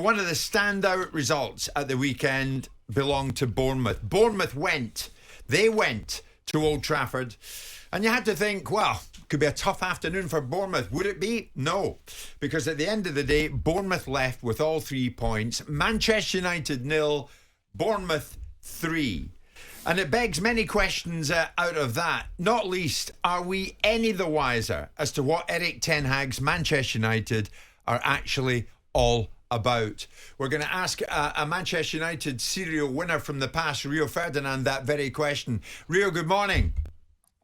one of the standout results at the weekend belonged to Bournemouth. Bournemouth went to Old Trafford, and you had to think, well, could be a tough afternoon for Bournemouth. Would it be? No, because at the end of the day, Bournemouth left with all 3 points. Manchester United 0, Bournemouth 3. And it begs many questions out of that. Not least, are we any the wiser as to what Erik ten Hag's Manchester United are actually all about? We're going to ask a Manchester United serial winner from the past, Rio Ferdinand, that very question. Rio, good morning.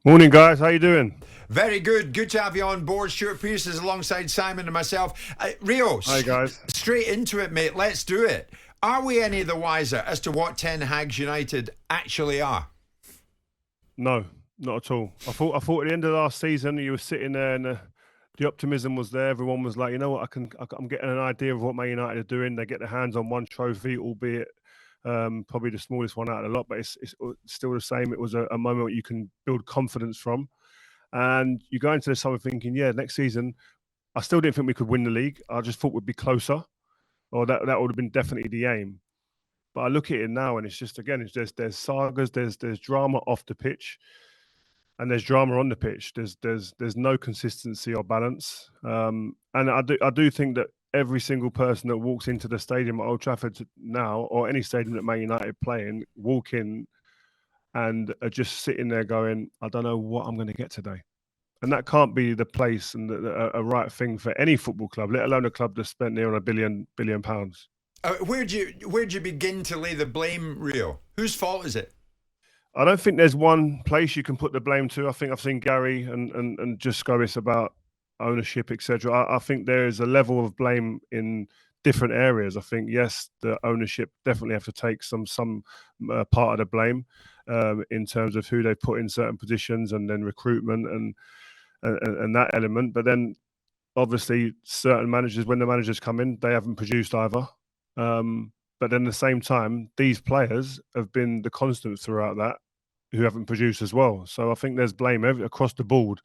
Morning, guys. How you doing? Very good. Good to have you on board. Stuart Pearce is alongside Simon and myself. Rio, hi, guys. Straight into it, mate. Let's do it. Are we any the wiser as to what Ten Hag's United actually are? No, not at all. I thought at the end of last season, you were sitting there and the optimism was there. Everyone was like, you know what, I'm getting an idea of what Man United are doing. They get their hands on one trophy, albeit probably the smallest one out of the lot, but it's still the same. It was a moment you can build confidence from. And you go into the summer thinking, yeah, next season, I still didn't think we could win the league. I just thought we'd be closer. Or that would have been definitely the aim. But I look at it now and it's just, again, there's sagas, there's drama off the pitch, and there's drama on the pitch. There's no consistency or balance. And I do think that every single person that walks into the stadium at Old Trafford now, or any stadium that Man United play in, walk in and are just sitting there going, I don't know what I'm going to get today. And that can't be the place and a right thing for any football club, let alone a club that's spent near on £1 billion. Where'd you begin to lay the blame, Rio? Whose fault is it? I don't think there's one place you can put the blame to. I think I've seen Gary and just go this about ownership, etc. I think there is a level of blame in different areas. I think, yes, the ownership definitely have to take some part of the blame in terms of who they put in certain positions and then recruitment and that element. But then obviously certain managers, when the managers come in, they haven't produced either. But then at the same time, these players have been the constant throughout that who haven't produced as well. So I think there's blame across the board.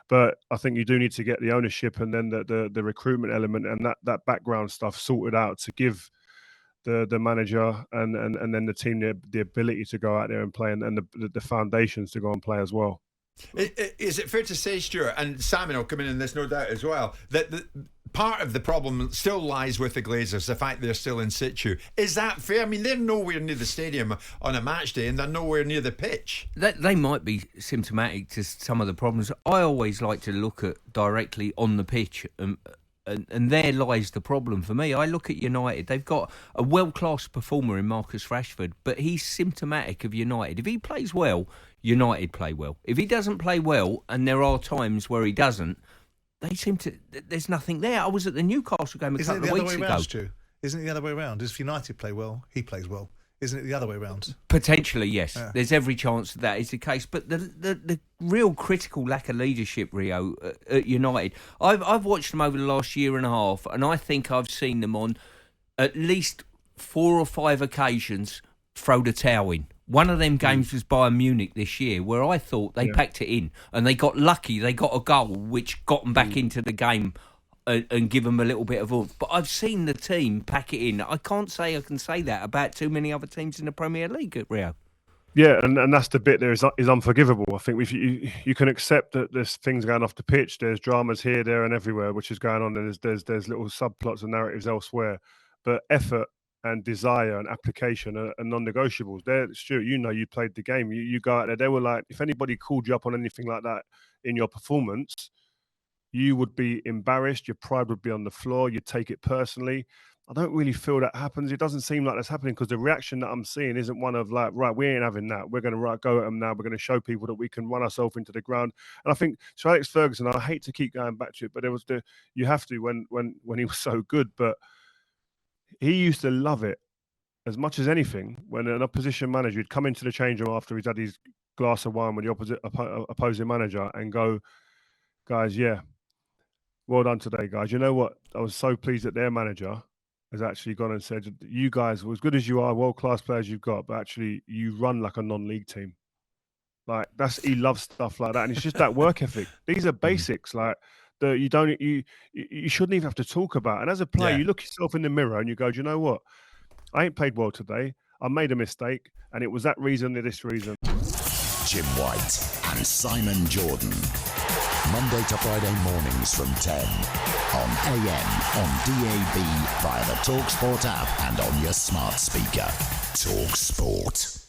But I think you do need to get the ownership and then the recruitment element and that background stuff sorted out to give the manager and then the team the ability to go out there and play and the foundations to go and play as well. Is it fair to say, Stuart, and Simon will come in this no doubt as well, that part of the problem still lies with the Glazers, the fact they're still in situ? Is that fair? I mean, they're nowhere near the stadium on a match day and they're nowhere near the pitch. They might be symptomatic to some of the problems. I always like to look at directly on the pitch and there lies the problem for me. I look at United. They've got a world-class performer in Marcus Rashford, but he's symptomatic of United. If he plays well, United play well. If he doesn't play well, and there are times where he doesn't, they seem to... There's nothing there. I was at the Newcastle game a couple of weeks ago. Isn't it the other way around? If United play well, he plays well. Isn't it the other way around? Potentially, yes. Yeah. There's every chance that is the case. But the real critical lack of leadership, Rio, at United, I've watched them over the last year and a half, and I think I've seen them on at least 4 or 5 occasions throw the towel in. One of them games was Bayern Munich this year, where I thought they packed it in, and they got lucky. They got a goal, which got them back into the game and give them a little bit of oomph. But I've seen the team pack it in. I can't say I can say that about too many other teams in the Premier League at Rio. Yeah, and that's the bit there is unforgivable. I think if you can accept that there's things going off the pitch, there's dramas here, there, and everywhere, which is going on. And there's little subplots and narratives elsewhere, but effort and desire and application are non-negotiables. There, Stuart, you played the game. You go out there. They were like, if anybody called you up on anything like that in your performance, you would be embarrassed. Your pride would be on the floor. You'd take it personally. I don't really feel that happens. It doesn't seem like that's happening because the reaction that I'm seeing isn't one of like, right, we ain't having that. We're going to go at them now. We're going to show people that we can run ourselves into the ground. And I think Sir Alex Ferguson, I hate to keep going back to it, but there was you have to when he was so good, but he used to love it as much as anything when an opposition manager would come into the change room after he's had his glass of wine with the opposing manager and go, guys, yeah, well done today, guys. You know what? I was so pleased that their manager has actually gone and said, you guys, as good as you are, world-class players you've got, but actually you run like a non-league team. Like, he loves stuff like that. And it's just that work ethic. These are basics. Like, that you shouldn't even have to talk about. And as a player, Yeah. you look yourself in the mirror and you go, do you know what? I ain't played well today. I made a mistake, and it was that reason or this reason. Jim White and Simon Jordan. Monday to Friday mornings from 10 on AM, on DAB, via the talkSPORT app and on your smart speaker. talkSPORT.